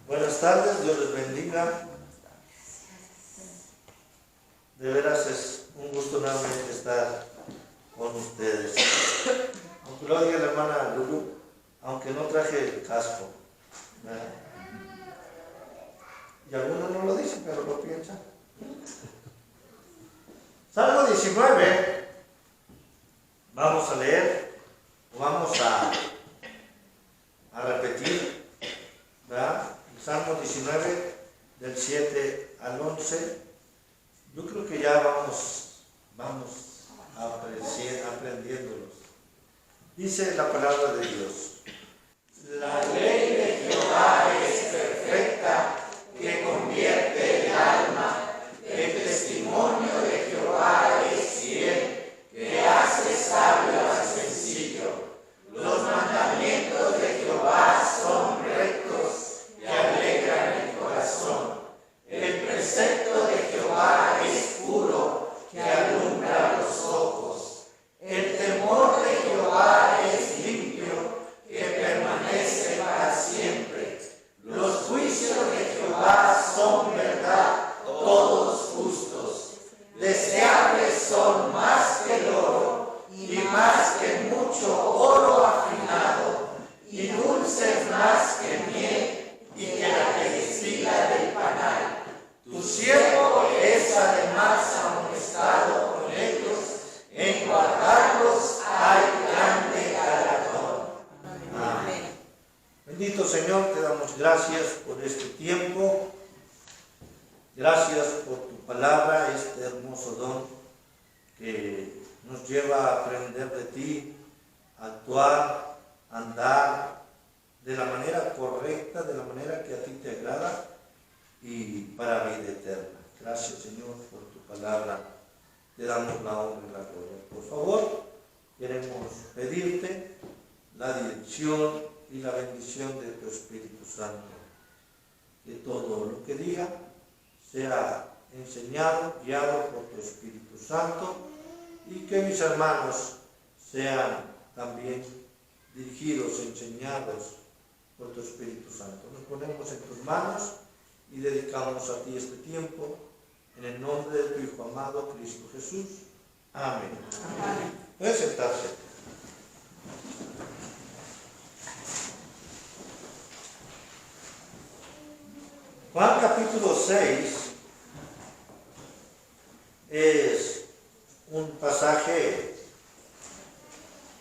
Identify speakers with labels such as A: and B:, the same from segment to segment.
A: Buenas tardes, Dios les bendiga. De veras es un gusto nuevamente estar con ustedes. Aunque lo diga la hermana Lulu, aunque no traje el casco, ¿verdad? Y algunos no lo dicen, pero lo piensan. Salmo 19, vamos a leer, vamos a repetir, ¿verdad? El Salmo 19, del 7 al 11. Yo creo que ya vamos aprendiéndolos. Dice la palabra de Dios: la ley de Jehová es perfecta, que convierte el alma. El testimonio de Jehová es fiel, que hace sabio al sencillo. Los mandamientos de Jehová son rectos, que alegran el corazón. El precepto de Jehová es puro, que alumbra los ojos. El temor de Jehová es limpio, que permanece para siempre. Los juicios de Jehová son verdad, todos justos. Deseables son más que el oro, y más que mucho oro afinado, y dulces más que miel, y que la que destila del panal. Tu siervo es además amonestado con ellos, en guardarlos hay grande galardón. Amén. Bendito Señor, te damos gracias por este tiempo. Gracias por tu palabra, este hermoso don que nos lleva a aprender de ti, a actuar, a andar de la manera correcta, de la manera que a ti te agrada y para vida eterna. Gracias, Señor, por tu palabra. Te damos la honra y la gloria. Por favor, queremos pedirte la dirección y la bendición de tu Espíritu Santo. Que todo lo que diga sea enseñado, guiado por tu Espíritu Santo, y que mis hermanos sean también dirigidos, enseñados por tu Espíritu Santo. Nos ponemos en tus manos y dedicamos a ti este tiempo, en el nombre de tu Hijo amado, Cristo Jesús. Amén. Amén. Pueden sentarse. Juan capítulo 6 es un pasaje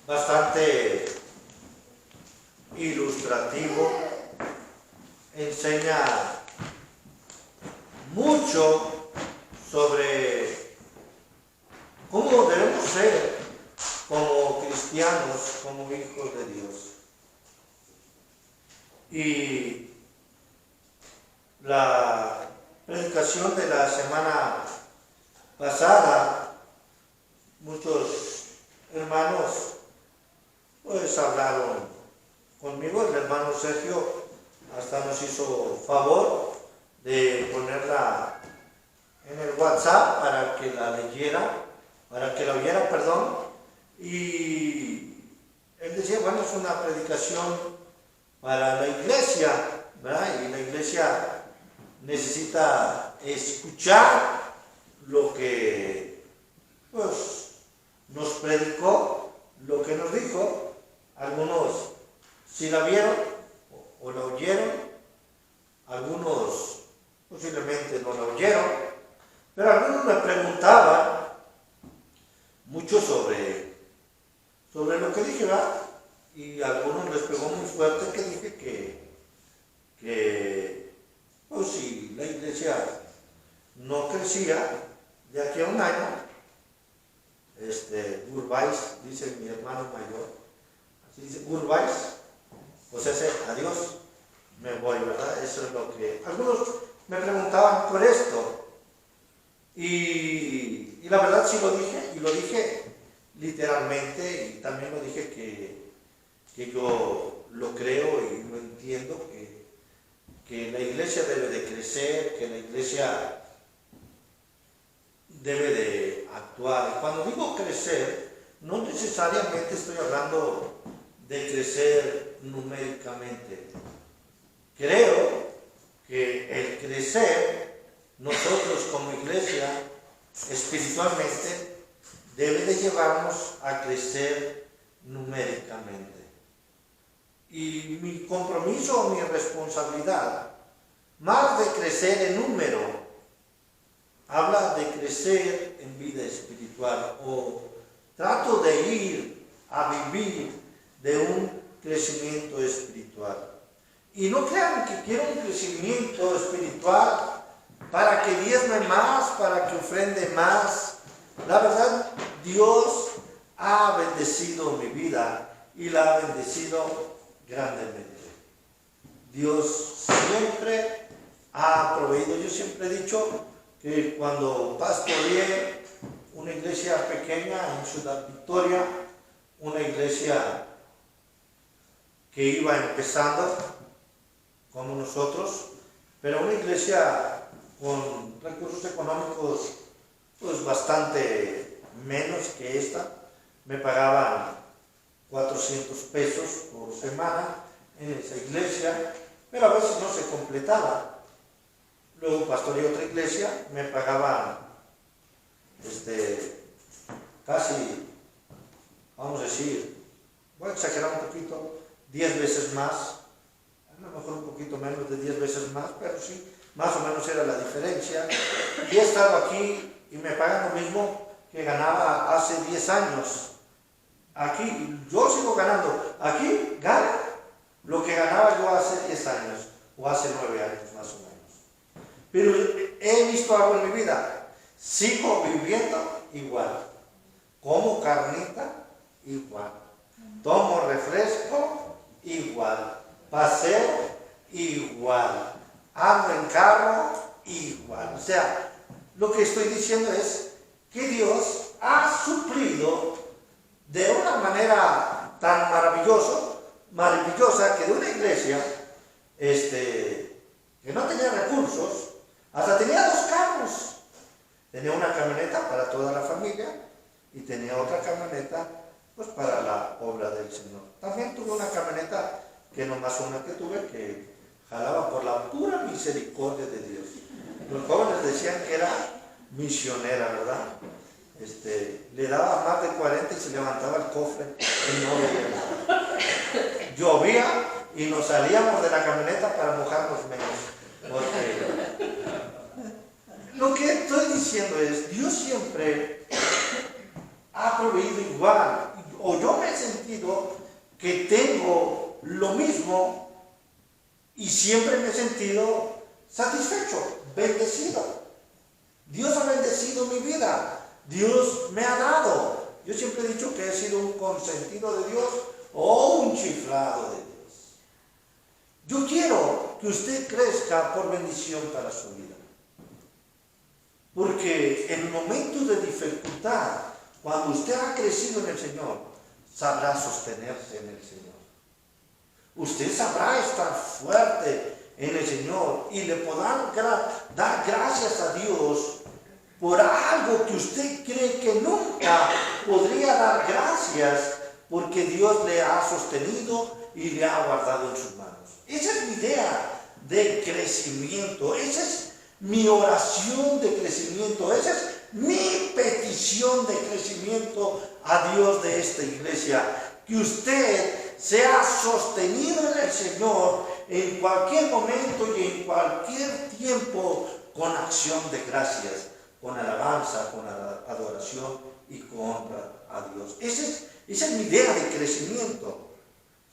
A: bastante ilustrativo, enseña mucho sobre cómo debemos ser como cristianos, como hijos de Dios. Y la predicación de la semana pasada, muchos hermanos pues hablaron conmigo. El hermano Sergio hasta nos hizo favor de ponerla en el WhatsApp para que la oyera, y él decía, bueno, es una predicación para la iglesia, ¿verdad? Y la iglesia necesita escuchar lo que pues nos predicó, lo que nos dijo. Algunos sí la vieron o la oyeron, algunos posiblemente no la oyeron, pero algunos me preguntaban mucho sobre lo que dije, ¿verdad? Y a algunos les pegó muy fuerte que dije que pues si la iglesia no crecía de aquí a un año, Gurbais, dice mi hermano mayor, así dice, Gurbais, pues ese, adiós, me voy, ¿verdad? Eso es lo que algunos me preguntaban por esto, y la verdad sí lo dije, y lo dije literalmente, y también lo dije que yo lo creo y lo entiendo, que la iglesia debe de crecer, que la iglesia debe de actuar. Y cuando digo crecer, no necesariamente estoy hablando de crecer numéricamente. Creo de crecer, nosotros como iglesia, espiritualmente, debe de llevarnos a crecer numéricamente. Y mi compromiso, mi responsabilidad, más de crecer en número, habla de crecer en vida espiritual, o trato de ir a vivir de un crecimiento espiritual. Y no crean que quiero un crecimiento espiritual para que diezme más, para que ofrende más. La verdad, Dios ha bendecido mi vida y la ha bendecido grandemente. Dios siempre ha proveído. Yo siempre he dicho que cuando pastoreé una iglesia pequeña en Ciudad Victoria, una iglesia que iba empezando como nosotros, pero una iglesia con recursos económicos pues bastante menos que esta. Me pagaban 400 pesos por semana en esa iglesia, pero a veces no se completaba. Luego pastoreé otra iglesia, me pagaban casi, vamos a decir, voy a exagerar un poquito, 10 veces más, a lo mejor un poquito menos de 10 veces más, pero sí, más o menos era la diferencia. Y he estado aquí y me pagan lo mismo que ganaba hace 10 años. Aquí, yo sigo ganando, aquí gano lo que ganaba yo hace 10 años, o hace 9 años más o menos. Pero he visto algo en mi vida, sigo viviendo igual, como carnita igual, tomo refresco igual, paseo igual, ando en carro igual. O sea, lo que estoy diciendo es que Dios ha suplido de una manera tan maravillosa que de una iglesia que no tenía recursos, hasta tenía 2 carros. Tenía una camioneta para toda la familia y tenía otra camioneta pues para la obra del Señor. También tuve una camioneta que nomás una que tuve que jalaba por la pura misericordia de Dios. Los jóvenes decían que era misionera, ¿verdad? Le daba más de 40 y se levantaba el cofre y no veía nada. Llovía y nos salíamos de la camioneta para mojarnos menos. Lo que estoy diciendo es, Dios siempre ha proveído igual, o yo me he sentido que tengo lo mismo y siempre me he sentido satisfecho, bendecido. Dios ha bendecido mi vida. Dios me ha dado. Yo siempre he dicho que he sido un consentido de Dios o un chiflado de Dios. Yo quiero que usted crezca por bendición para su vida. Porque en momentos de dificultad, cuando usted ha crecido en el Señor, sabrá sostenerse en el Señor. Usted sabrá estar fuerte en el Señor y le podrán dar gracias a Dios por algo que usted cree que nunca podría dar gracias, porque Dios le ha sostenido y le ha guardado en sus manos. Esa es mi idea de crecimiento, esa es mi oración de crecimiento, esa es mi petición de crecimiento a Dios de esta iglesia, que usted sea sostenido en el Señor en cualquier momento y en cualquier tiempo con acción de gracias, con alabanza, con adoración y con honra a Dios. Esa es mi idea de crecimiento.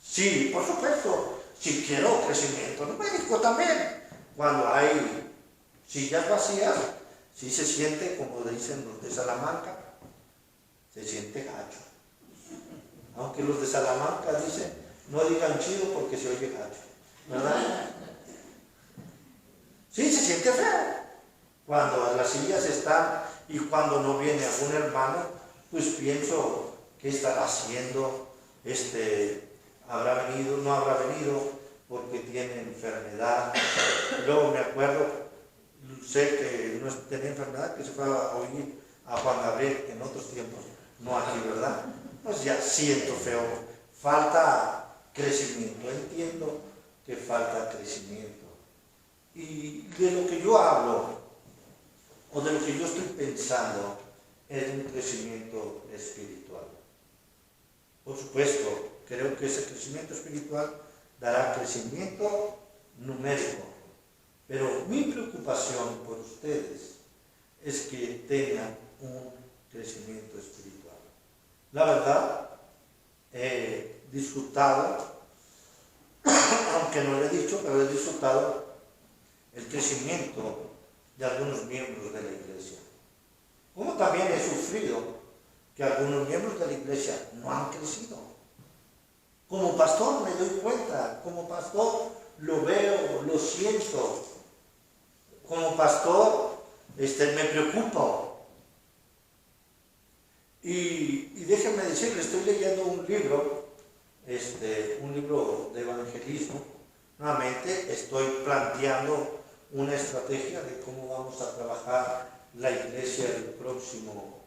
A: Sí, por supuesto, si quiero crecimiento numérico también. Cuando hay sillas vacías, sí se siente, como dicen los de Salamanca, se siente gacho. Aunque los de Salamanca dicen, no digan chido porque se oye gacho, ¿verdad? Sí, se siente feo. Cuando las sillas están y cuando no viene algún hermano, pues pienso, ¿qué estará haciendo? ¿Habrá venido? ¿No habrá venido? Porque tiene enfermedad. Luego me acuerdo, sé que no tenía enfermedad, que se fue a oír a Juan Gabriel en otros tiempos, no aquí, ¿verdad? Pues ya siento feo. Falta crecimiento. Entiendo que falta crecimiento. Y de lo que yo hablo, o de lo que yo estoy pensando, es un crecimiento espiritual. Por supuesto, creo que ese crecimiento espiritual dará crecimiento numérico. Pero mi preocupación por ustedes es que tengan un crecimiento espiritual. La verdad, he disfrutado, aunque no lo he dicho, pero he disfrutado el crecimiento de algunos miembros de la iglesia. Como también he sufrido que algunos miembros de la iglesia no han crecido. Como pastor me doy cuenta, como pastor lo veo, lo siento. Como pastor me preocupo. Y déjenme decirle, estoy leyendo un libro de evangelismo. Nuevamente estoy planteando una estrategia de cómo vamos a trabajar la iglesia el próximo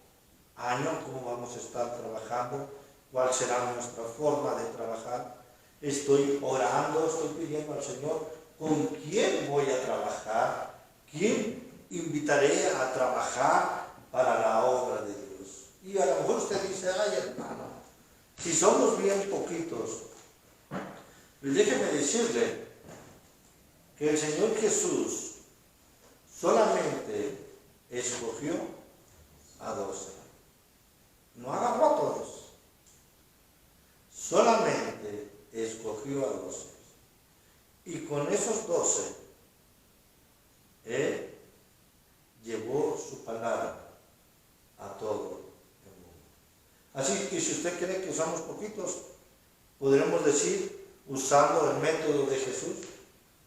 A: año, cómo vamos a estar trabajando, cuál será nuestra forma de trabajar. Estoy orando, estoy pidiendo al Señor con quién voy a trabajar, quién invitaré a trabajar para la obra de Dios. Y a lo mejor usted dice, ay hermano, si somos bien poquitos, pues déjeme decirle que el Señor Jesús solamente escogió a 12. No agarró a todos. Solamente escogió a 12. Y con esos 12, Él llevó su palabra a todo el mundo. Así que si usted cree que somos poquitos, podremos decir, usando el método de Jesús,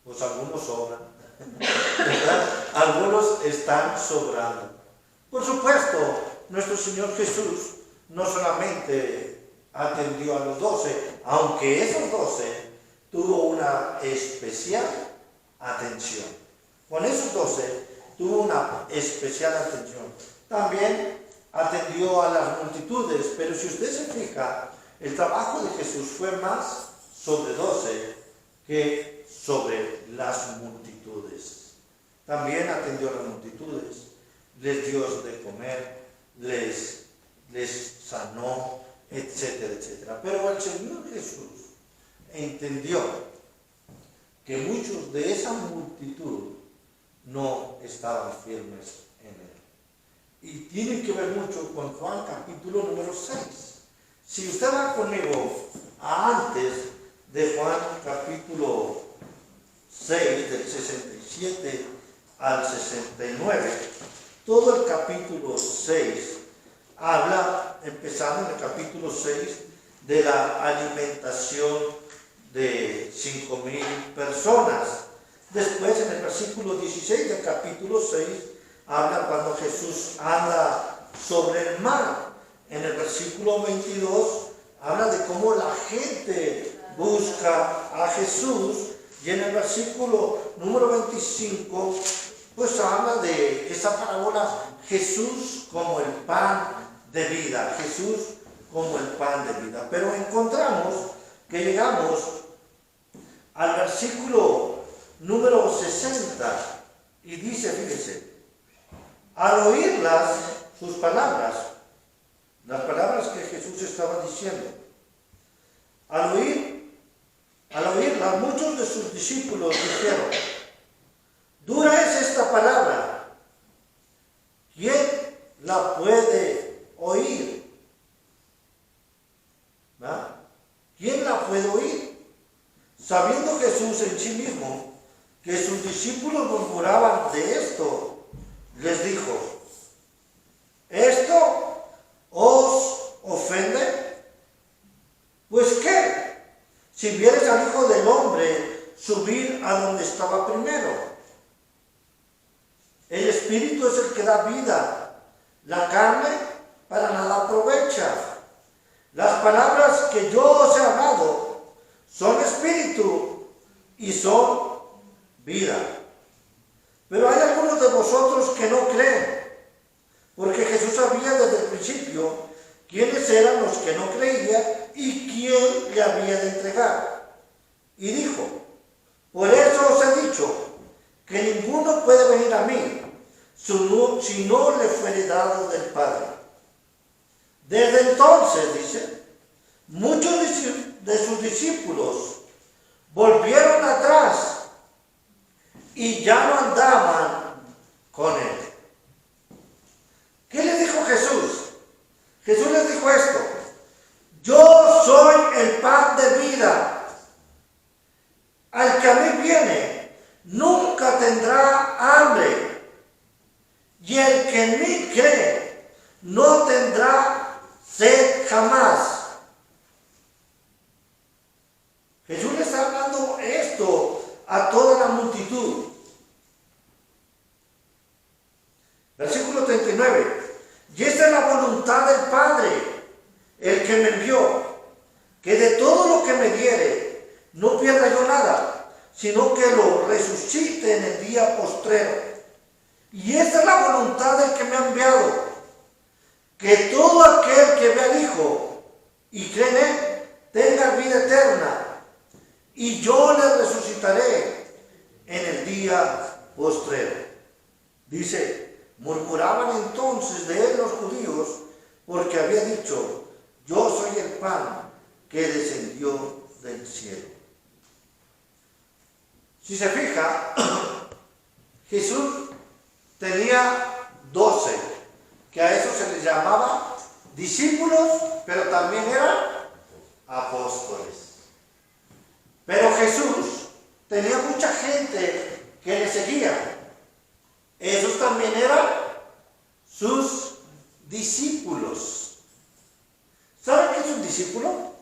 A: pues algunos sobran. Algunos están sobrando. Por supuesto, nuestro Señor Jesús no solamente atendió a los 12, aunque esos 12 tuvo una especial atención. Con esos 12 tuvo una especial atención. También atendió a las multitudes, pero si usted se fija, el trabajo de Jesús fue más sobre 12 que sobre las multitudes. También atendió a las multitudes, les dio de comer, les sanó, etcétera, etcétera. Pero el Señor Jesús entendió que muchos de esa multitud no estaban firmes en Él. Y tiene que ver mucho con Juan capítulo número 6. Si usted va conmigo a antes de Juan capítulo 6, del 67 al 69, todo el capítulo 6 habla, empezando en el capítulo 6, de la alimentación de 5,000 personas. Después, en el versículo 16 del capítulo 6, habla cuando Jesús anda sobre el mar. En el versículo 22, habla de cómo la gente busca a Jesús. Y en el versículo número 25, pues habla de esa parábola, Jesús como el pan de vida. Jesús como el pan de vida. Pero encontramos que llegamos al versículo número 60 y dice, fíjese, al oírlas, sus palabras, las palabras que Jesús estaba diciendo, al oírlas, muchos de sus discípulos dijeron, dura es esta palabra, ¿quién la puede oír? ¿Va? ¿Quién la puede oír? Sabiendo Jesús en sí mismo que sus discípulos murmuraban de esto, les dijo, ¿esto os ofende? Pues ¿qué? Si vieres al Hijo del Hombre subir a donde estaba primero. El Espíritu es el que da vida, la carne para nada aprovecha. Las palabras que yo os he hablado son espíritu y son vida. Pero hay algunos de vosotros que no creen, porque Jesús sabía desde el principio quiénes eran los que no creían y quién le había de entregar. Y dijo, por eso os he dicho que ninguno puede venir a mí si no le fuere dado del Padre. Desde entonces, dice, muchos de sus discípulos volvieron atrás y ya no andaban con él. ¿Qué les dijo Jesús? Jesús les dijo esto: yo soy el pan de vida. Al que a mí viene, nunca tendrá hambre. Y el que en mí cree, no tendrá sed jamás. Jesús le está hablando esto a toda la multitud. Versículo 39. Y esta es la voluntad del Padre, el que me envió, que de todo lo que me diere, no pierda yo nada, sino que lo resucite en el día postrero. Y esta es la voluntad del que me ha enviado, que todo aquel que ve al Hijo y cree en él, tenga vida eterna, y yo le resucitaré en el día postrero. Dice: murmuraban entonces de él los judíos, porque había dicho: yo soy el pan que descendió del cielo. Si se fija, Jesús tenía 12, que a eso se les llamaba discípulos, pero también eran apóstoles. Pero Jesús tenía mucha gente que le seguía. Esos también eran sus discípulos. ¿Saben qué es un discípulo?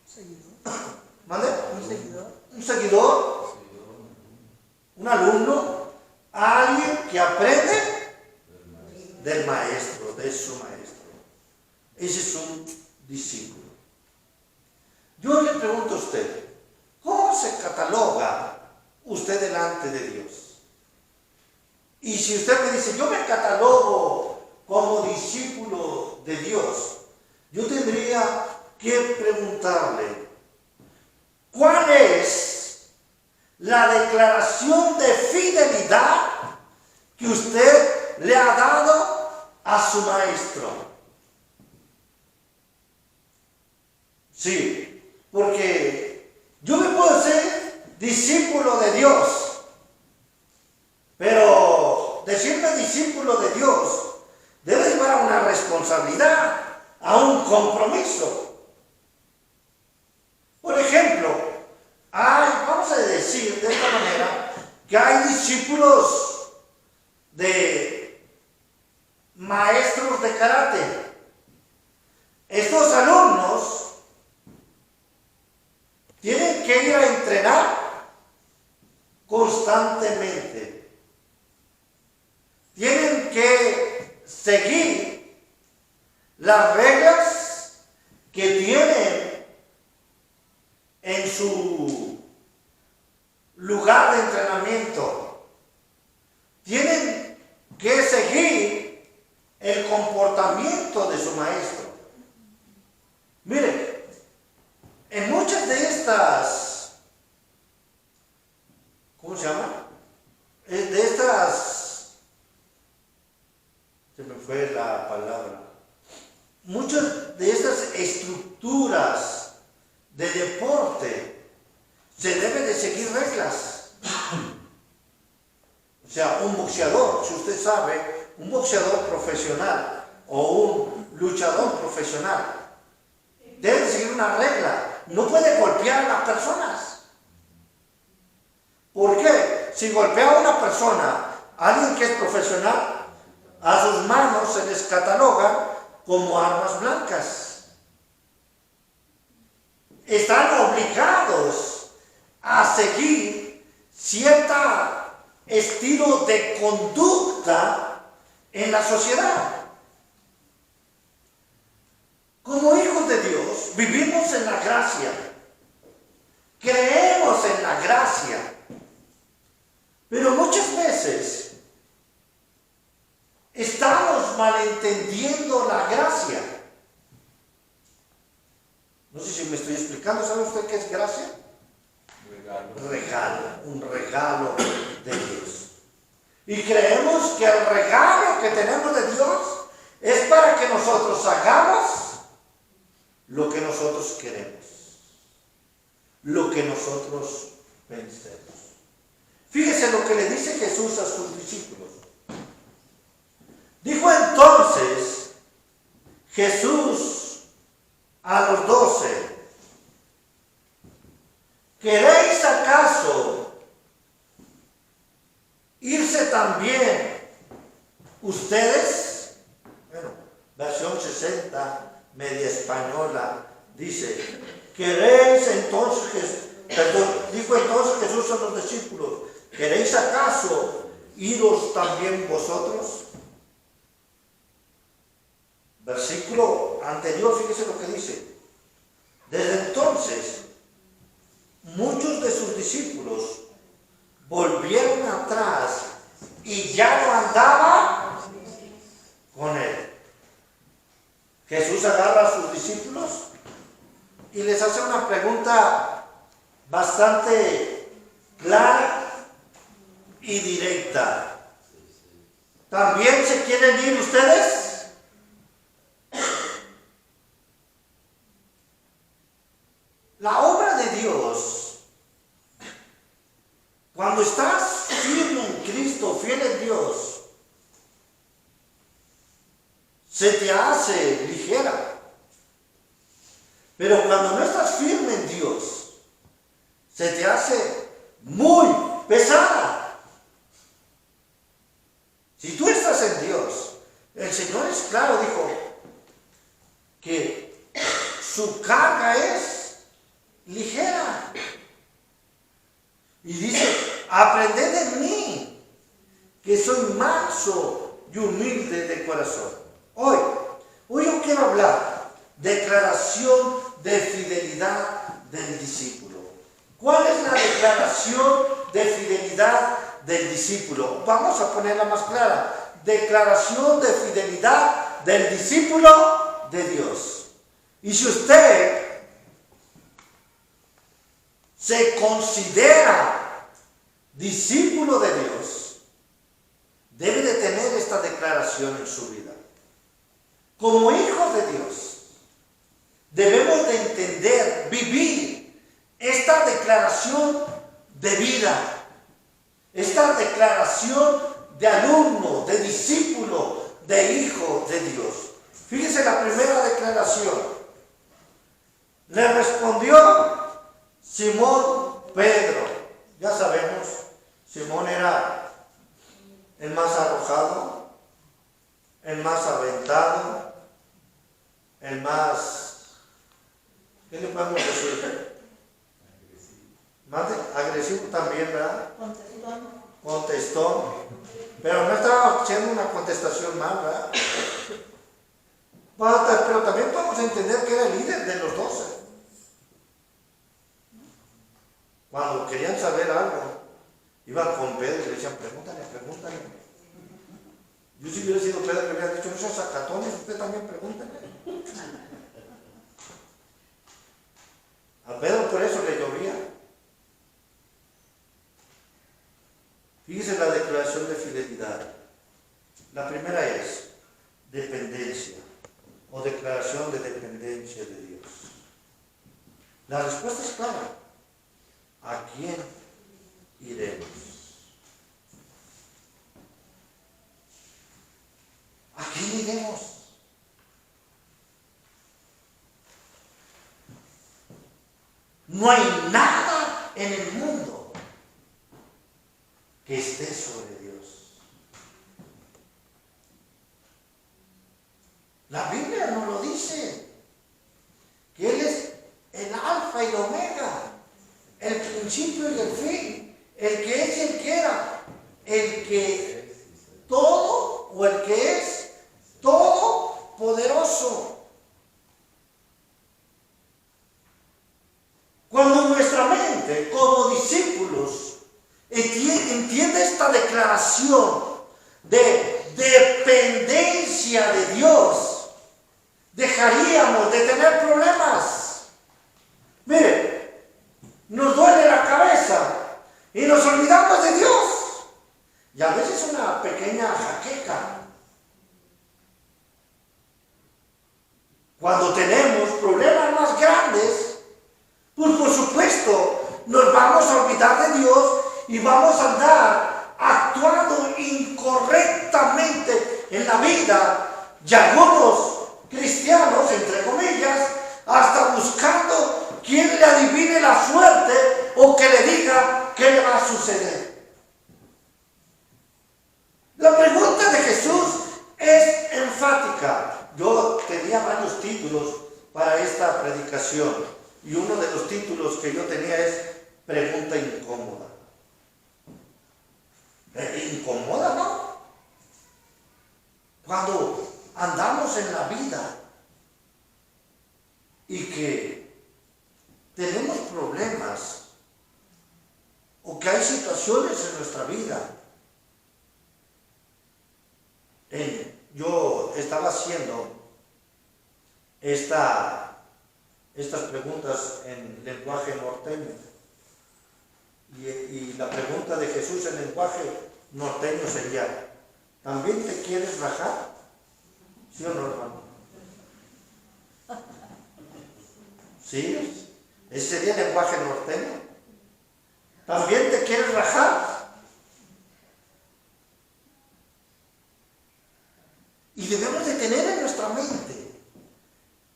B: Seguidor.
A: ¿Mande?
B: Un seguidor.
A: Un seguidor, un alumno, alguien que aprende del maestro, de su maestro. Ese es un discípulo. Yo le pregunto a usted, ¿cómo se cataloga usted delante de Dios? Y si usted me dice: yo me catalogo como discípulo de Dios, yo tendría que preguntarle: ¿cuál es la declaración de fidelidad que usted le ha dado a su maestro? Sí, porque yo me puedo ser discípulo de Dios, pero decirme discípulo de Dios debe llevar a una responsabilidad, a un compromiso. Por ejemplo, vamos a decir de esta manera que hay discípulos de maestros de karate. Estos alumnos tienen que ir a entrenar constantemente. Tienen que seguir las reglas que tienen en su lugar de entrenamiento. Tienen que seguir el comportamiento de su maestro. Miren, en muchas de estas, ¿cómo se llama? De estas, se me fue la palabra. Muchas de estas estructuras de deporte se debe de seguir reglas. O sea, un boxeador, si usted sabe, un boxeador profesional o un luchador profesional debe seguir una regla. No puede golpear a las personas. ¿Por qué? Si golpea a una persona, alguien que es profesional, a sus manos se les cataloga como armas blancas. Están obligados a seguir cierto estilo de conducta en la sociedad. Como hijos de Dios, vivimos en la gracia, creemos en la gracia, pero muchas veces estamos malentendiendo la gracia. No sé si me estoy explicando. ¿Sabe usted qué es gracia?
C: Regalo.
A: Regalo, un regalo de Dios. Y creemos que el regalo que tenemos de Dios es para que nosotros hagamos lo que nosotros queremos, lo que nosotros pensemos. Fíjese lo que le dice Jesús a sus discípulos. Dijo entonces Jesús a los 12, ¿queréis acaso irse también ustedes? Bueno, versión 60, media española, dice, ¿queréis entonces, dijo entonces Jesús a los discípulos, ¿queréis acaso iros también vosotros? Versículo anterior, fíjese lo que dice. Desde entonces, muchos de sus discípulos volvieron atrás y ya no andaban con él. Jesús agarra a sus discípulos y les hace una pregunta bastante clara y directa. ¿También se quieren ir ustedes? La obra de Dios, cuando estás firme en Cristo, fiel en Dios, se te hace ligera. Pero cuando no estás firme en Dios, se te hace muy pesada. Si tú estás en Dios, el Señor es claro, dijo, que su carga es ligera. Y dice, aprended de mí, que soy manso y humilde de corazón. Hoy yo quiero hablar, declaración de fidelidad del discípulo. ¿Cuál es la declaración de fidelidad del discípulo? Vamos a ponerla más clara. Declaración de fidelidad del discípulo de Dios. Y si usted se considera discípulo de Dios, debe de tener esta declaración en su vida. Como hijos de Dios, debemos de entender, vivir esta declaración de vida, esta declaración de alumno, de discípulo, de hijo de Dios. Fíjese la primera declaración. Le respondió Simón Pedro. Ya sabemos, Simón era el más arrojado, el más aventado, el más, ¿qué le podemos decir? Más agresivo también, ¿verdad? Contestó. Pero no estaba haciendo una contestación mal, ¿verdad? Pero también podemos entender que era el líder de los 12. Cuando querían saber algo, iban con Pedro y le decían, pregúntale. Yo si hubiera sido Pedro, le hubiera dicho, no seas sacatones, usted también pregúntale. A Pedro por eso le llovía. Fíjese la declaración de fidelidad. La primera es dependencia o declaración de dependencia de Dios. La respuesta es clara. ¿A quién iremos? ¿A quién iremos? No hay nada en el mundo que esté sobre Dios. La Biblia nos lo dice, que Él es el alfa y el omega, el principio y el fin, el que es y el que era, el que todo o el que es todopoderoso. Cuando nuestra mente como discípulos entiende esta declaración de dependencia de Dios, dejaríamos de tener problemas. Mire, nos duele la cabeza y nos olvidamos de Dios. Y al veces una pequeña jaqueca. Cuando tenemos problemas más grandes, pues por supuesto nos vamos a olvidar de Dios y vamos a andar actuando incorrectamente en la vida. Y algunos cristianos, entre comillas, hasta buscando quien le adivine la suerte o que le diga qué le va a suceder. La pregunta de Jesús es enfática. Yo tenía varios títulos para esta predicación y uno de los títulos que yo tenía es pregunta incómoda. Incómoda, ¿no? Cuando andamos en la vida y que tenemos problemas o que hay situaciones en nuestra vida. Yo estaba haciendo estas preguntas en lenguaje norteño y la pregunta de Jesús en lenguaje norteño sería: ¿también te quieres rajar? ¿Sí o no, hermano? ¿Sí? Ese sería el lenguaje norteño. ¿También te quieres rajar? Y debemos de tener en nuestra mente: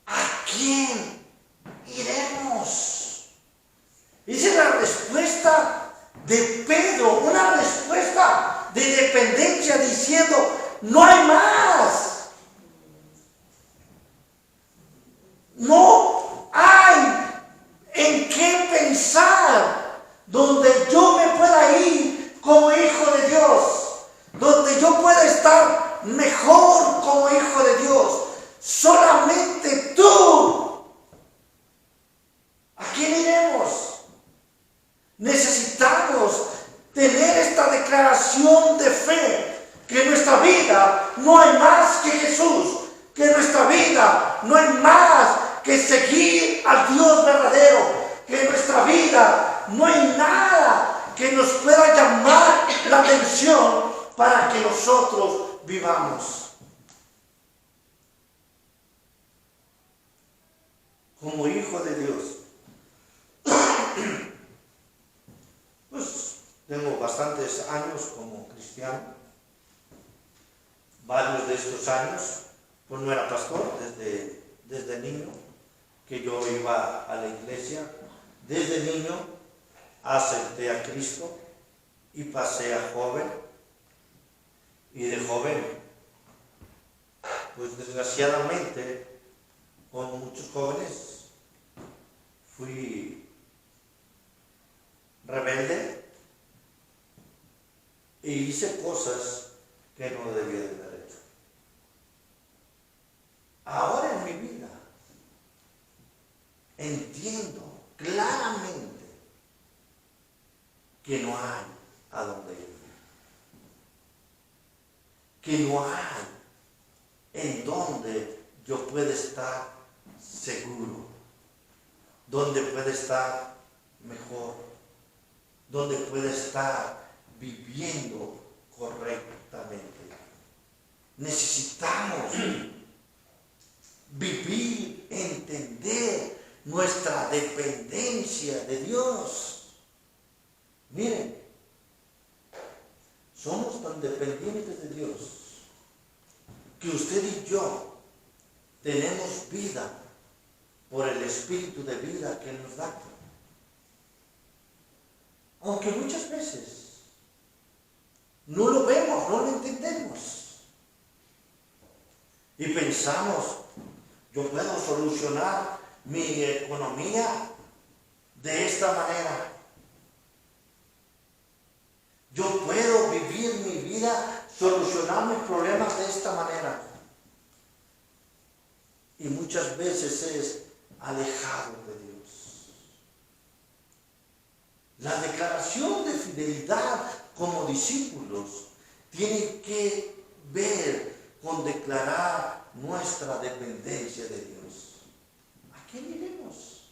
A: ¿a quién iremos? Esa es la respuesta de Pedro, una respuesta de dependencia, diciendo: no hay más. No hay en qué pensar donde yo me pueda ir como hijo de Dios, donde yo pueda estar mejor como hijo de Dios. Solamente tú. ¿A quién iremos? Necesitamos tener esta declaración de fe, que en nuestra vida no hay más que Jesús, que en nuestra vida no hay más que seguir al Dios verdadero, que en nuestra vida no hay nada que nos pueda llamar la atención para que nosotros vivamos. Como hijo de Dios, pues tengo bastantes años como cristiano. Varios de estos años, pues no era pastor desde niño, que yo iba a la iglesia. Desde niño acepté a Cristo y pasé a joven. Y de joven, pues desgraciadamente, como muchos jóvenes, fui rebelde e hice cosas que no debía de haber hecho. Ahora en mi vida entiendo claramente que no hay a dónde ir, que no hay en donde yo pueda estar seguro, donde pueda estar mejor, donde pueda estar viviendo correctamente. Necesitamos vivir, entender nuestra dependencia de Dios. Miren, somos tan dependientes de Dios que usted y yo tenemos vida por el Espíritu de vida que nos da. Aunque muchas veces no lo vemos, no lo entendemos. Y pensamos: yo puedo solucionar mi economía de esta manera. Yo puedo vivir mi vida, solucionar mis problemas de esta manera. Y muchas veces es alejado de Dios. La declaración de fidelidad como discípulos tiene que ver con declarar nuestra dependencia de Dios. ¿A quién iremos?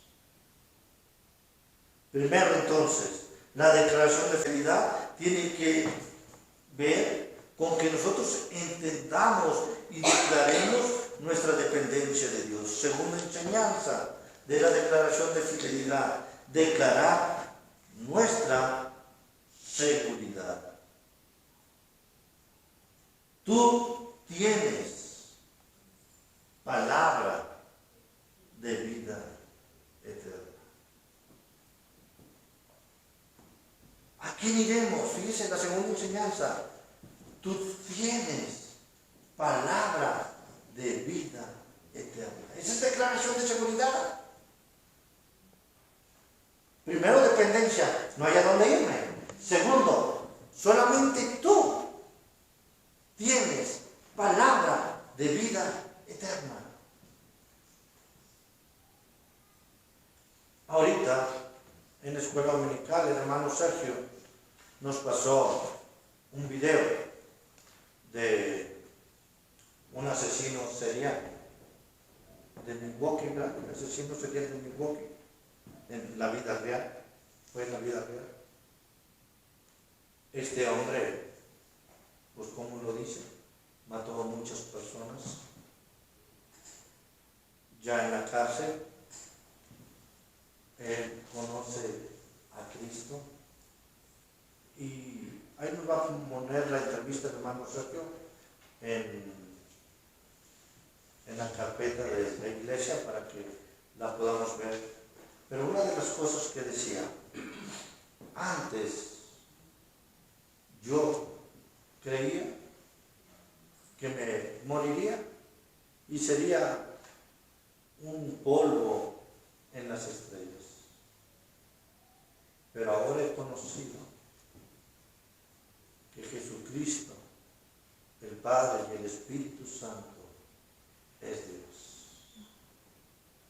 A: Primero, entonces, la declaración de fidelidad tiene que ver con que nosotros entendamos y declaremos nuestra dependencia de Dios. Segunda enseñanza de la declaración de fidelidad, declarar nuestra seguridad. Tú tienes palabra de vida eterna. ¿A quién iremos? Fíjense en la segunda enseñanza. Tú tienes palabra de vida eterna. Esa es declaración de seguridad. Primero, dependencia. No hay a dónde irme. Segundo, solamente tú tienes palabra de vida eterna. Ahorita, en la escuela dominical, el hermano Sergio nos pasó un video de un asesino serial de Milwaukee, ¿verdad? El asesino serial de Milwaukee, en la vida real, fue en la vida real. Este hombre, pues como lo dice, mató a muchas personas. Ya en la cárcel, él conoce a Cristo. Y ahí nos va a poner la entrevista del hermano Sergio en la carpeta de la iglesia para que la podamos ver. Pero una de las cosas que decía, antes yo creía que me moriría y sería un polvo en las estrellas. Pero ahora he conocido que Jesucristo, el Padre y el Espíritu Santo es Dios.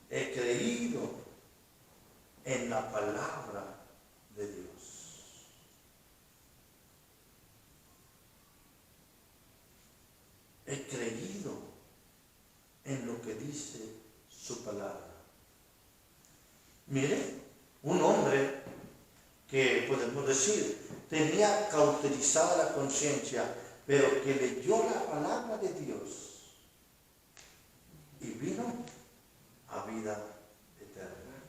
A: He creído en la palabra de Dios. He creído en lo que dice su palabra. Mire, un hombre que podemos decir tenía cauterizada la conciencia, pero que leyó la palabra de Dios y vino a vida eterna.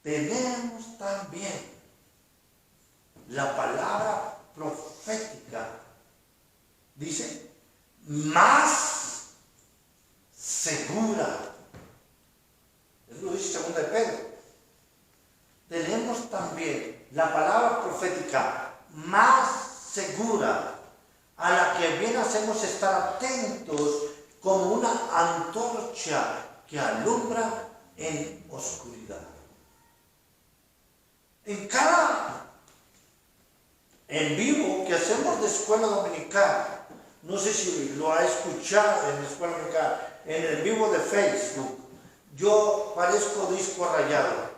A: Tenemos también la palabra profética, dice, más segura. Eso lo dice segunda de Pedro. Tenemos también la palabra profética más segura, a la que bien hacemos estar atentos como una antorcha que alumbra en oscuridad. En cada en vivo que hacemos de escuela dominical, no sé si lo ha escuchado en la escuela dominical, en el vivo de Facebook, yo parezco disco rayado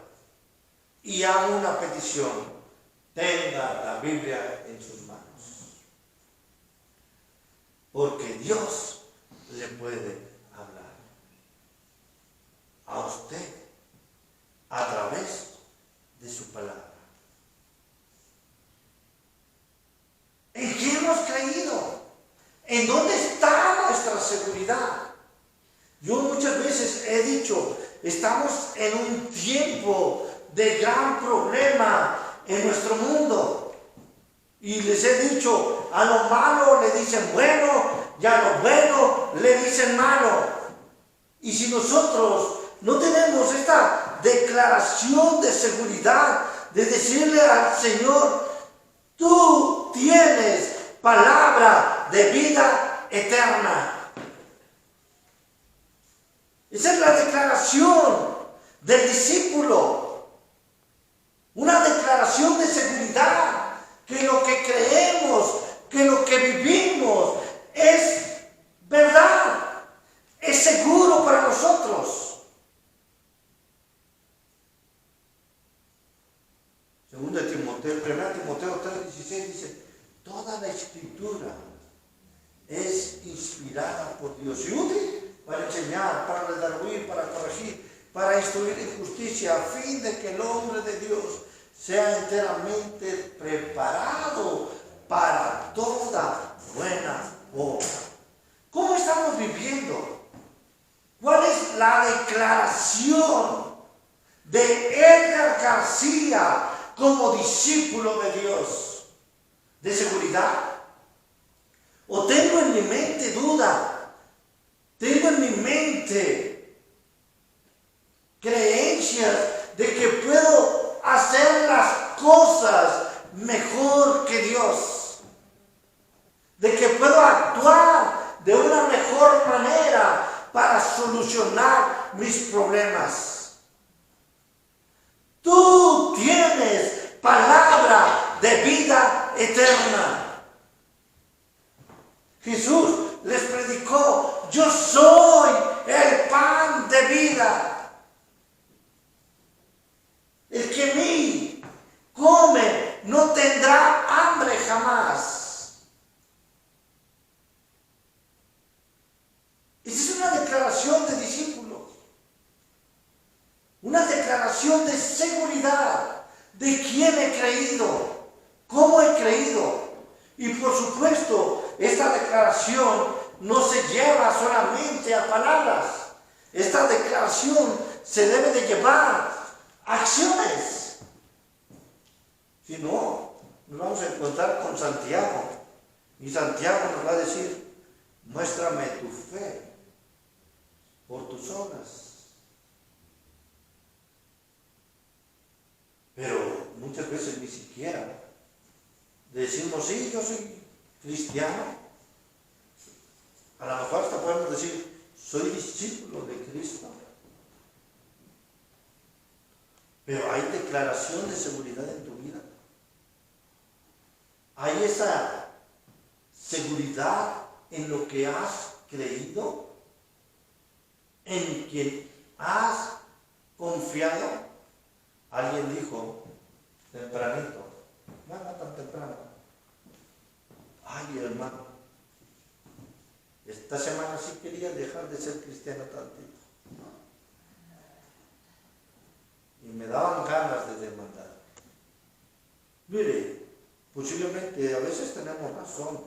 A: y hago una petición: tenga la Biblia en sus manos, porque Dios le puede hablar a usted a través de su palabra. ¿En qué hemos creído? ¿En dónde está nuestra seguridad? Yo muchas veces he dicho, estamos en un tiempo de gran problema en nuestro mundo. Y les he dicho, a lo malo le dicen bueno, y a lo bueno le dicen malo. Y si nosotros no tenemos esta declaración de seguridad, de decirle al Señor, tú tienes palabra de vida eterna. Esa es la declaración del discípulo. Una declaración de seguridad, que lo que creemos, que lo que vivimos es verdad, es seguro para nosotros. Segundo de Timoteo, 1 Timoteo 3:16 dice, toda la escritura es inspirada por Dios y útil para enseñar, para redarguir, para corregir, para instruir en justicia, a fin de que el hombre de Dios sea enteramente preparado para toda buena obra. ¿Cómo estamos viviendo? ¿Cuál es la declaración de Edgar García como discípulo de Dios? ¿De seguridad? ¿O tengo en mi mente duda? ¿Tengo en mi mente creencias de que puedo hacer las cosas mejor que Dios? ¿De que puedo actuar de una mejor manera para solucionar mis problemas? Tú tienes palabra de vida eterna. Jesús les predicó: yo soy el pan de vida. El que mí come no tendrá hambre jamás. Esa es una declaración de discípulos. Una declaración de seguridad de quién he creído, cómo he creído. Y por supuesto, esta declaración no se lleva solamente a palabras. Esta declaración se debe de llevar a acciones. Si no, nos vamos a encontrar con Santiago. Y Santiago nos va a decir: muéstrame tu fe por tus obras. Pero muchas veces ni siquiera decimos: sí, yo soy cristiano. A lo mejor hasta podemos decir: soy discípulo de Cristo. Pero hay declaración de seguridad en tu vida. Hay esa seguridad en lo que has creído, en quien has confiado. Alguien dijo tempranito, no tan temprano: ay, hermano, esta semana sí quería dejar de ser cristiano tantito. Y me daban ganas de demandar. Mire, posiblemente a veces tenemos razón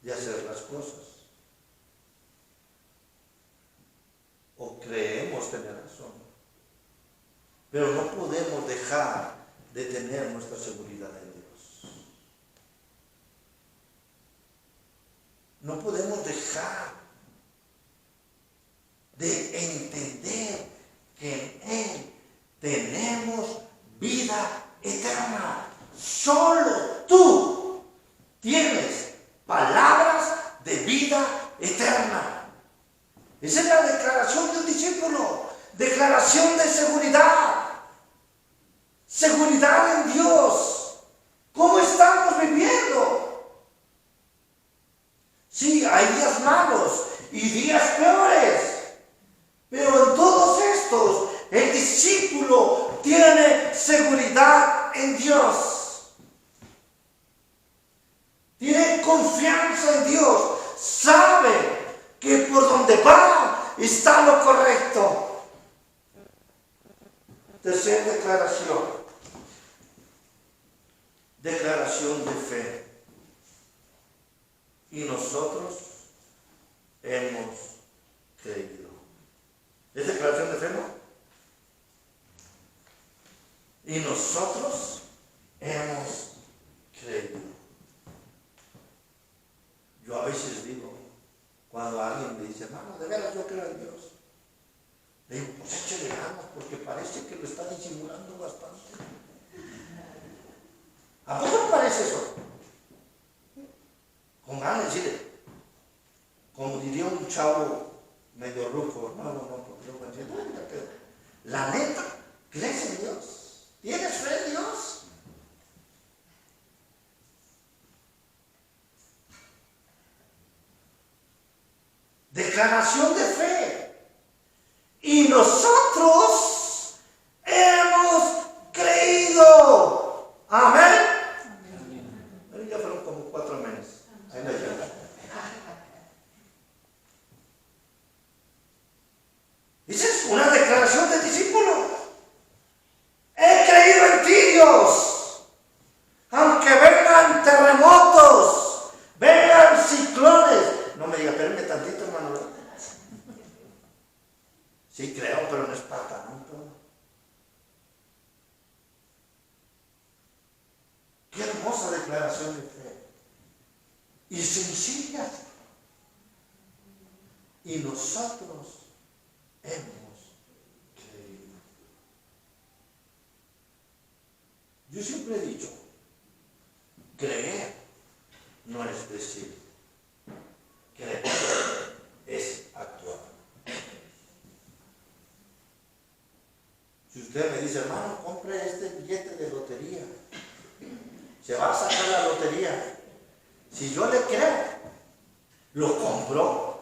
A: de hacer las cosas. O creemos tener razón. Pero no podemos dejar de tener nuestra seguridad en Dios. No podemos dejar de entender que en Él tenemos vida eterna. Solo tú tienes palabras de vida eterna. Esa es la declaración de un discípulo. Declaración de seguridad. Seguridad en Dios. ¿Cómo estamos viviendo? Sí, hay días malos y días peores. Pero en todos estos, el discípulo tiene seguridad en Dios. Tiene confianza en Dios. Sabe que por donde va está lo correcto. Tercera declaración. Declaración de fe. Y nosotros hemos creído. ¿Es declaración de fe, no? Y nosotros hemos creído. Yo a veces digo, cuando alguien me dice: hermano, de veras yo creo en Dios, le digo: pues échale ganas, porque parece que lo está disimulando bastante. ¿A poco no parece eso? Con ganas de decirle, como diría un chavo medio rufo: no, porque no entiendo. La neta, ¿crees en Dios? ¿Tienes fe en Dios? Declaración de fe. Y nosotros hemos creído. Amén. Amén. Ya fueron como 4 meses. Ahí la llevan. Esa es una declaración de discípulo. He creído en ti, Dios. declaración de fe. Y sencilla. Y nosotros hemos creído. Yo siempre he dicho, creer no es decir, creer es actuar. Si usted me dice, hermano, compre este billete de lotería, se va a sacar la lotería. Si yo le creo, lo compro.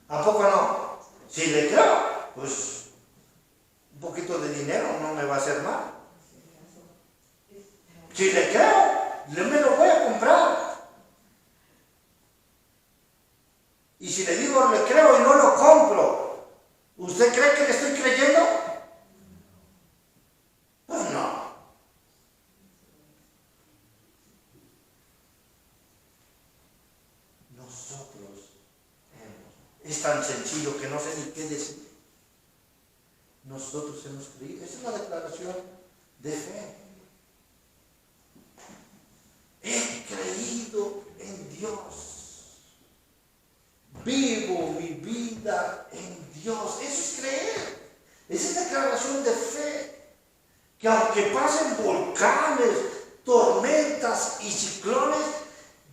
A: ¿A poco no? Si le creo, pues un poquito de dinero no me va a hacer mal. Si le creo, me lo voy a comprar. Y si le digo le creo y no lo compro, ¿usted cree que le estoy creyendo? Pues no. Nosotros es tan sencillo que no sé ni qué decir. Nosotros hemos creído. Esa es la declaración de fe. He creído en Dios. Vivo mi vida en Dios. Eso es creer. Esa es declaración de fe. Que aunque pasen volcanes, tormentas y ciclones,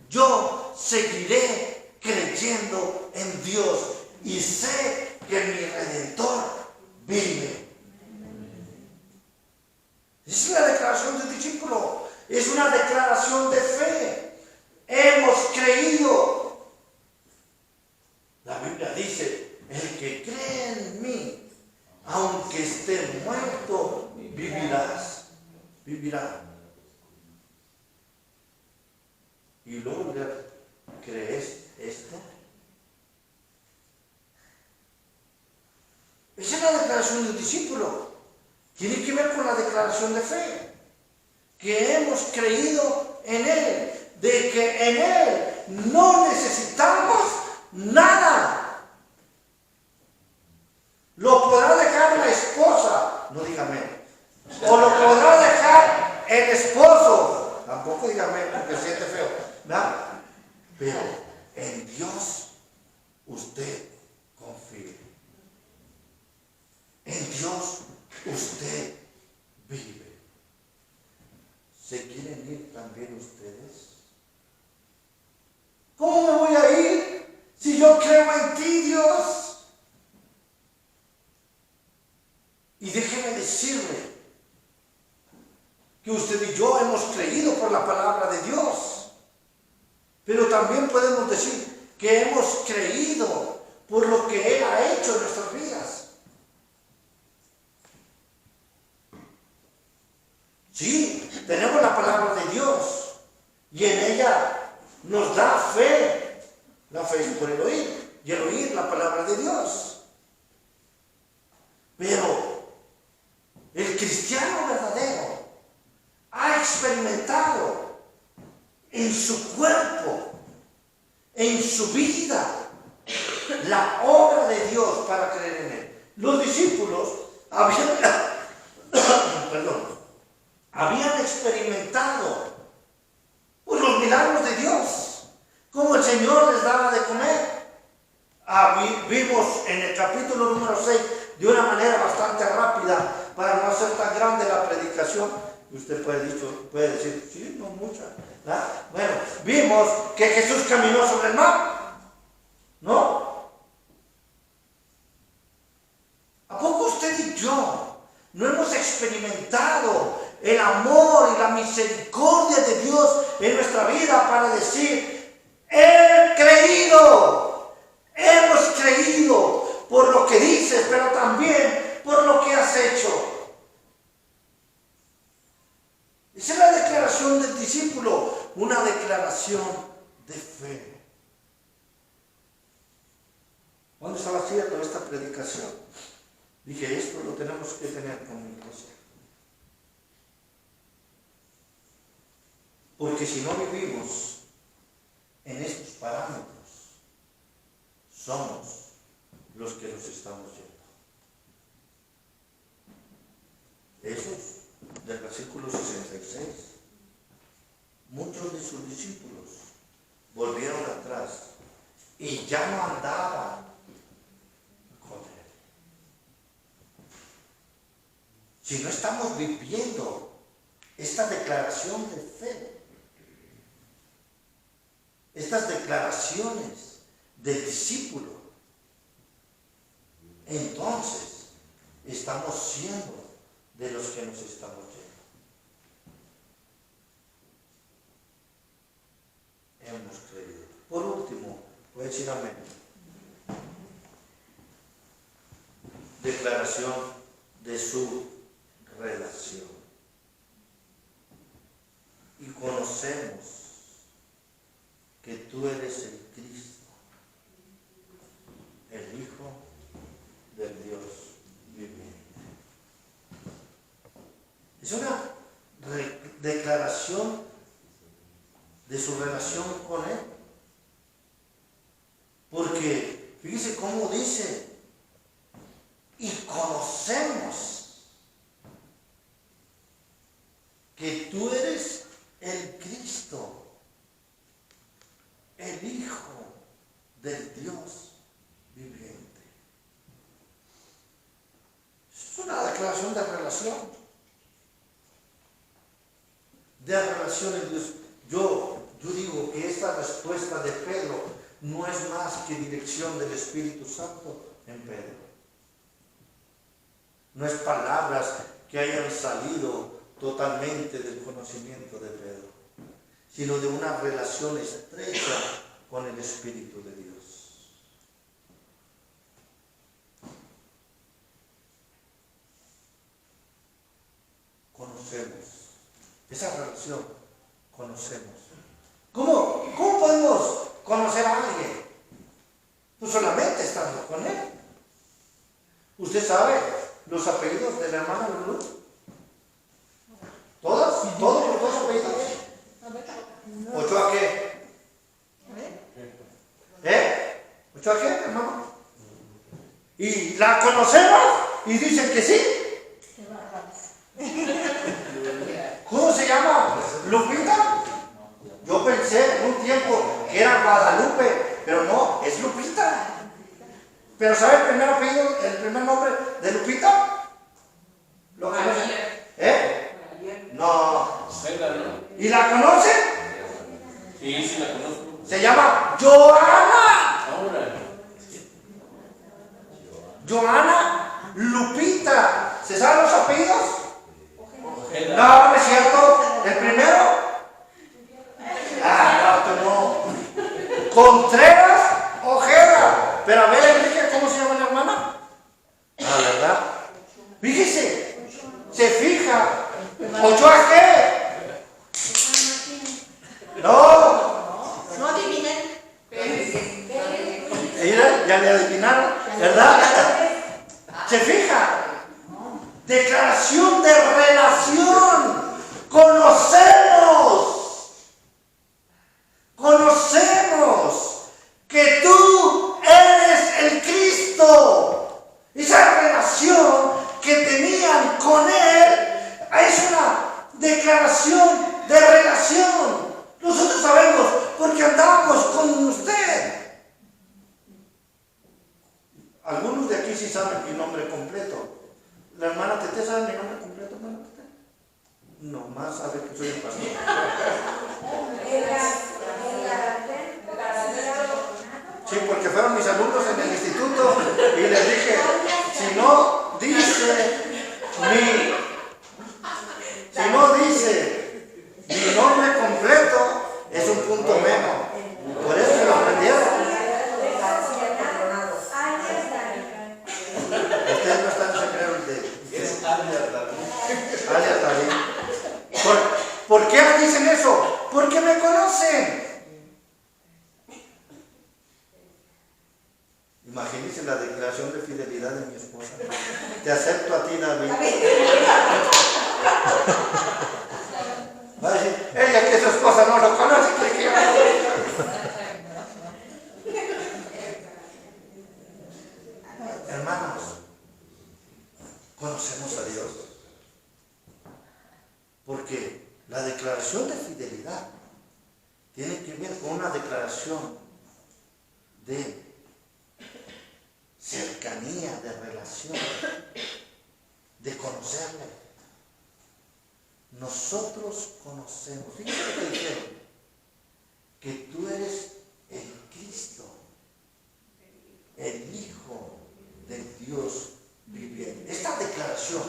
A: yo seguiré creyendo en Dios y sé que mi Redentor vive. Esa es la declaración del discípulo. Es una declaración de fe. Hemos creído. La Biblia dice, el que cree en mí, aunque esté muerto, vivirá. Y luego, ¿crees esto? Esa es la declaración del discípulo. Tiene que ver con la declaración de fe. Que hemos creído en Él. De que en Él no necesitamos nada. Lo podrá dejar la esposa. No dígame. O lo podrá dejar el esposo. Tampoco dígame porque siente feo. ¿Verdad? Pero en Dios usted confía. En Dios usted vive. ¿Se quieren ir también ustedes? ¿Cómo me voy a ir si yo creo en ti, Dios? Y déjeme decirle que usted y yo hemos creído por la palabra de Dios. Pero también podemos decir que hemos creído por lo que Él ha hecho en nuestras vidas. Sí, tenemos la palabra de Dios y en ella nos da fe. La fe es por el oír y el oír la palabra de Dios. Pero el cristiano verdadero ha experimentado en su cuerpo, en su vida, la obra de Dios para creer en Él. Los discípulos habían experimentado los milagros de Dios, como el Señor les daba de comer. Vimos en el capítulo número 6, de una manera bastante rápida, para no hacer tan grande la predicación. Usted puede decir, sí, no mucha. ¿Verdad? Bueno, vimos que Jesús caminó sobre el mar, ¿no? ¿A poco usted y yo no hemos experimentado el amor y la misericordia de Dios en nuestra vida para decir, he creído, hemos creído por lo que dices, pero también por lo que has hecho? Esa es la declaración del discípulo, una declaración de fe. Cuando estaba haciendo esta predicación, dije, esto lo tenemos que tener con mi iglesia. Porque si no vivimos en estos parámetros, somos los que nos estamos yendo. Eso es del versículo 66. Muchos de sus discípulos volvieron atrás y ya no andaban con él. Si no estamos viviendo esta declaración de fe, estas declaraciones del discípulo, entonces estamos siendo de los que nos estamos yendo. Hemos creído. Por último, voy a decir amén. Declaración de su relación. Y conocemos que tú eres el Cristo, el Hijo del Dios viviente. Es una declaración de su relación con Él. Porque fíjese cómo dice, y conocemos que tú eres el Cristo, el Hijo del Dios viviente. Es una declaración de relación. De relación en Dios. Yo digo que esta respuesta de Pedro no es más que dirección del Espíritu Santo en Pedro. No es palabras que hayan salido totalmente del conocimiento de Pedro, sino de una relación estrecha con el Espíritu de Dios. Conocemos esa relación, conocemos. ¿Cómo podemos conocer a alguien? Pues solamente estando con él. ¿Usted sabe los apellidos de la hermana Lulú? ¿Todos? ¿Todos los dos apellidos? ¿Ochoa qué? ¿Ochoa qué, hermano? ¿Y la conocemos? Y dicen que sí. ¿Cómo se llama? ¿Lupita? Yo pensé en un tiempo que era Guadalupe, pero no, es Lupita. ¿Pero sabe el primer apellido, el primer nombre de Lupita? ¿Lo conoce? No. ¿Y la conoce?
C: Sí, sí la conozco.
A: Se llama Joana. Joana Lupita. ¿Se saben los apellidos? No, no es cierto. ¿El primero? No. Contreras Ojeda. Pero a ver, Enrique, ¿cómo se llama la hermana? ¿Verdad? Fíjese, se fija. ¿Ochoa qué? No adivinen. Ya le adivinaron, ¿verdad? Se fija. Declaración de relación. Conocemos que tú eres el Cristo. Esa relación que tenían con Él es una declaración de relación. Nosotros sabemos porque andábamos con usted. Algunos de aquí sí saben mi nombre completo. ¿La hermana Tete sabe mi nombre completo, hermana Tete? No, más sabe que soy el pastor. Sí, porque fueron mis alumnos en el instituto y les dije, si no dice mi nombre completo, es un punto menos. Por eso se lo aprendieron. Ustedes no están en secreto de
C: Es
A: alias David. ¿Por qué dicen eso? Porque me conocen. Imagínense la declaración de fidelidad de mi esposa. Te acepto a ti, David. Va a decir, ella que su esposa no lo conoce, cree que yo Hermanos, conocemos a Dios. Porque la declaración de fidelidad tiene que ver con una declaración de cercanía, de relación, de conocerle. Nosotros conocemos. Fíjate lo que dijeron, que tú eres el Cristo, el Hijo del Dios viviente. Esta declaración,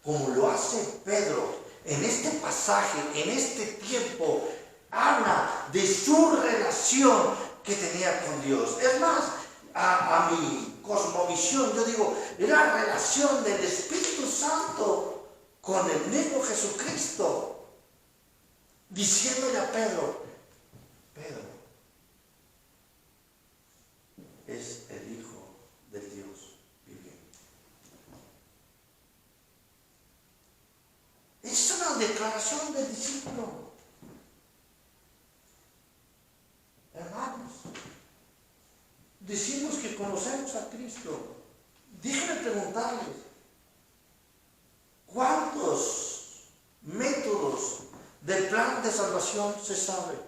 A: como lo hace Pedro en este pasaje, en este tiempo, habla de su relación que tenía con Dios. Es más, a mi cosmovisión, yo digo, es la relación del Espíritu Santo con el mismo Jesucristo, diciéndole a Pedro, Pedro es el Hijo del Dios viviente. Es una declaración del discípulo. Hermanos, decimos que conocemos a Cristo. Déjenme preguntarles, ¿cuántos métodos del plan de salvación se sabe?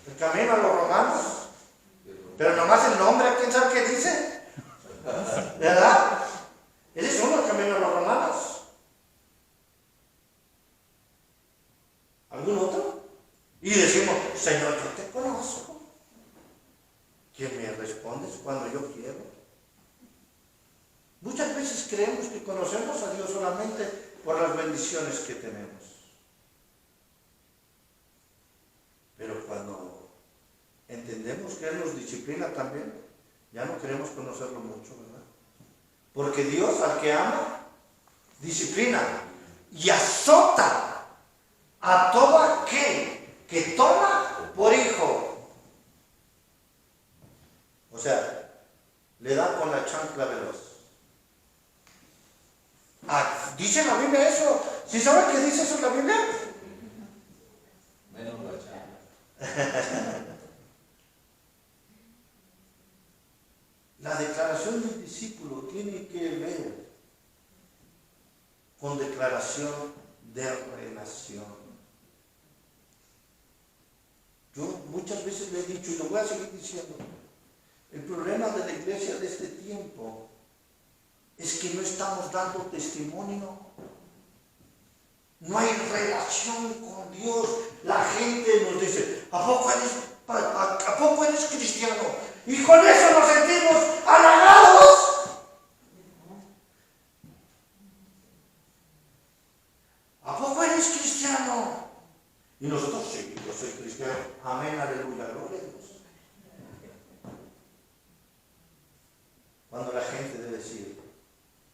A: El camino a los romanos. Pero nomás el nombre, ¿quién sabe qué dice? ¿Verdad? Ese es uno, el camino a los romanos. ¿Algún otro? Y decimos, Señor, yo te conozco. Que me respondes cuando yo quiero. Muchas veces creemos que conocemos a Dios solamente por las bendiciones que tenemos. Pero cuando entendemos que Él nos disciplina también, ya no queremos conocerlo mucho, ¿verdad? Porque Dios al que ama, disciplina y azota a todo aquel que toma por hijo. O sea, le da con la chancla veloz. ¿Dice la Biblia eso? ¿Sí sabe qué dice eso en la Biblia?
C: Menos la chancla.
A: La declaración del discípulo tiene que ver con declaración de relación. Yo muchas veces le he dicho y lo voy a seguir diciendo, el problema de la iglesia de este tiempo es que no estamos dando testimonio. No hay relación con Dios. La gente nos dice, ¿a poco eres cristiano? Y con eso nos sentimos halagados. ¿A poco eres cristiano? Y nosotros, sí, yo soy cristiano. Amén, aleluya, gloria a Dios. Cuando la gente debe decir,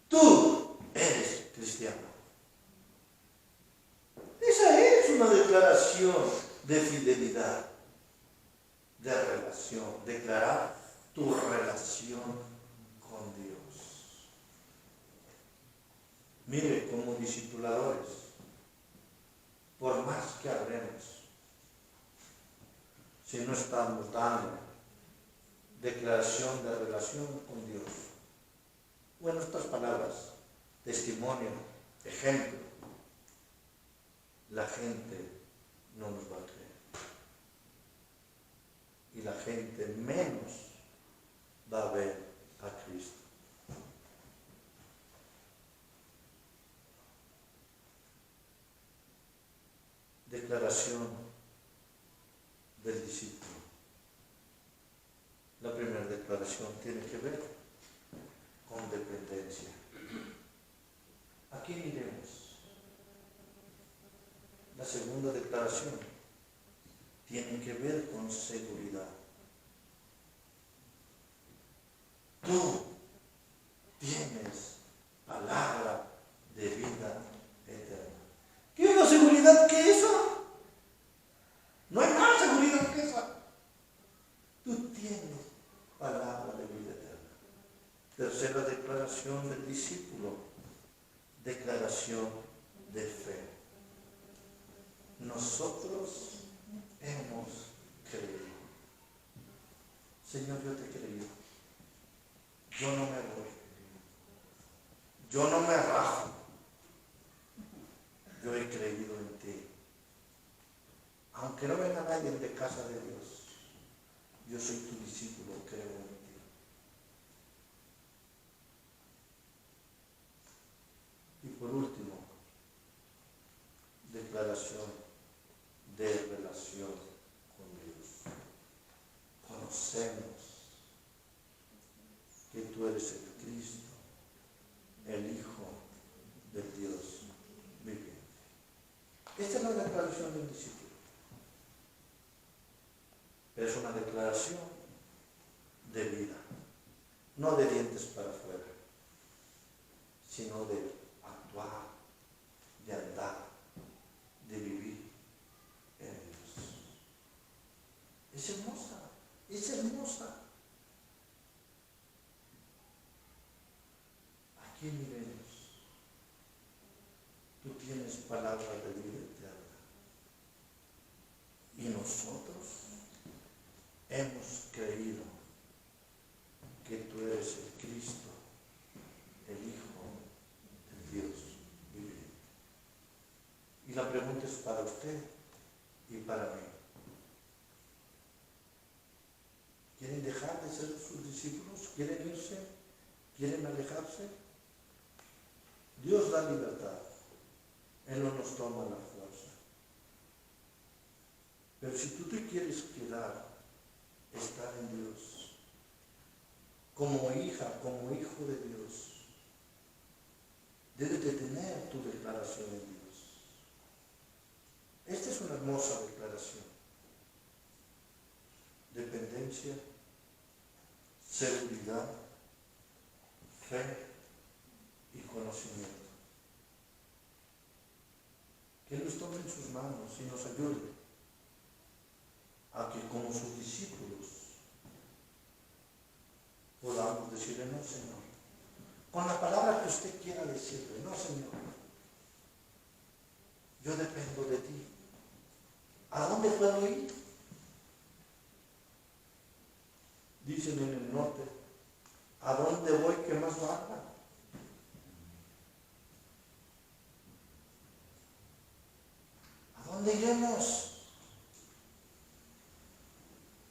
A: tú eres cristiano. Esa es una declaración de fidelidad, de relación, declarar tu relación con Dios. Mire, como discipuladores, por más que hablemos, si no estamos dando declaración de relación con Dios, bueno, estas palabras, testimonio, ejemplo, la gente no nos va a creer. Y la gente menos va a ver a Cristo. Declaración del discípulo. La primera declaración tiene que ver con dependencia. Aquí miremos. La segunda declaración tiene que ver con seguridad. Tú tienes palabra de vida eterna. ¿Qué más seguridad que esa? No hay más seguridad que esa. Tú tienes palabra de vida eterna. Tercera declaración del discípulo. Declaración de fe. Nosotros hemos creído. Señor, yo te he creído. Yo no me voy. Yo no me rajo. alguien de casa de Dios. Yo soy tu discípulo, creo en ti. Y por último, declaración de relación con Dios. Conocemos que tú eres el Cristo, el Hijo del Dios viviente. Esta es la declaración del discípulo. Pero es una declaración de vida, no de dientes para afuera, sino de actuar, de andar, de vivir en Dios. Es hermosa, es hermosa. Aquí miremos, tú tienes palabra de vida eterna y nosotros hemos creído que tú eres el Cristo, el Hijo del Dios viviente. Y la pregunta es para usted y para mí. ¿Quieren dejar de ser sus discípulos? ¿Quieren irse? ¿Quieren alejarse? Dios da libertad. Él no nos toma la fuerza. Pero si tú te quieres quedar, estar en Dios, como hija, como hijo de Dios, debes de tener tu declaración en Dios. Esta es una hermosa declaración. Dependencia, seguridad, fe y conocimiento. Que Él nos tome en sus manos y nos ayude a que como sus discípulos podamos decirle, no, Señor, con la palabra que usted quiera decirle, no, Señor, yo dependo de ti. ¿A dónde puedo ir? Dicen en el norte, ¿a dónde voy que más baja? ¿A dónde iremos?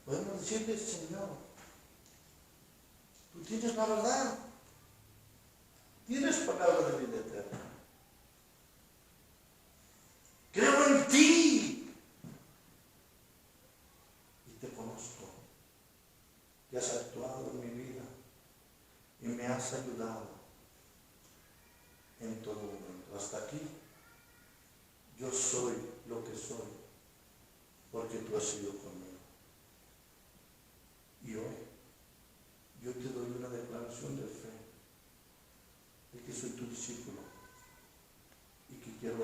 A: Podemos decirle, Señor, tú tienes la verdad, tienes palabra de vida eterna. Creo en ti y te conozco, que has actuado en mi vida y me has ayudado en todo momento. Hasta aquí yo soy lo que soy porque tú has sido conmigo. Y hoy yo te doy una declaración de fe de que soy tu discípulo y que quiero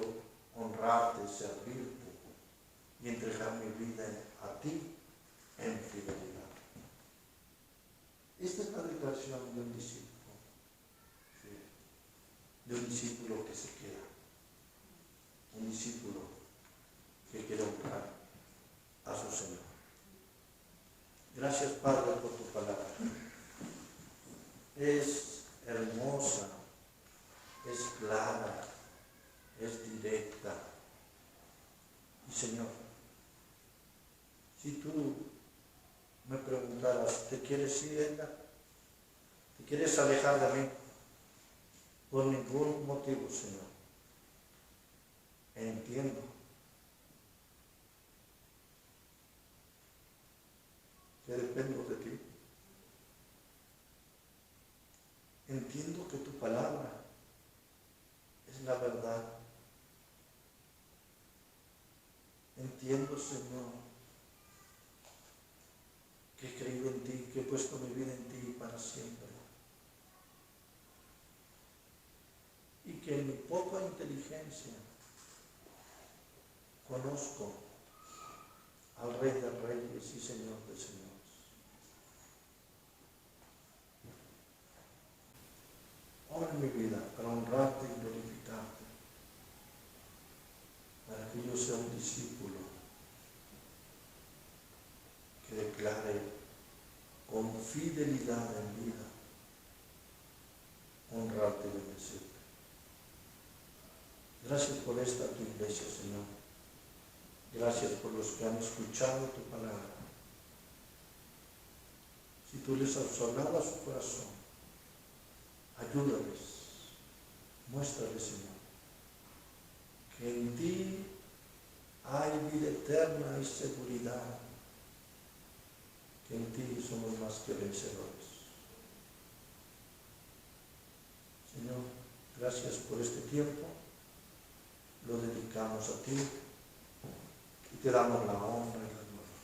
A: honrarte, servirte y entregar mi vida a ti en fidelidad. Esta es la declaración de un discípulo, ¿sí? De un discípulo que se queda, un discípulo que quiere honrar a su Señor. Gracias, Padre, por tu palabra. Es hermosa, es clara, es directa. Y Señor, si tú me preguntaras, ¿te quieres ir, Edgar? ¿Te quieres alejar de mí? Por ningún motivo, Señor. Entiendo que dependo de ti. Entiendo que tu palabra es la verdad. Entiendo, Señor, que he creído en ti, que he puesto mi vida en ti para siempre. Y que en mi poca inteligencia conozco al Rey de Reyes y Señor de Señores. Obra en mi vida para honrarte y glorificarte, para que yo sea un discípulo que declare con fidelidad en vida honrarte y bendecirte. Gracias por esta tu iglesia, Señor. Gracias por los que han escuchado tu palabra. Si tú les has hablado a su corazón, ayúdales, muéstrales, Señor, que en ti hay vida eterna y seguridad, que en ti somos más que vencedores. Señor, gracias por este tiempo, lo dedicamos a ti y te damos la honra y la gloria.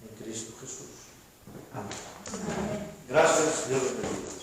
A: En Cristo Jesús. Amén. Gracias, Dios te bendiga.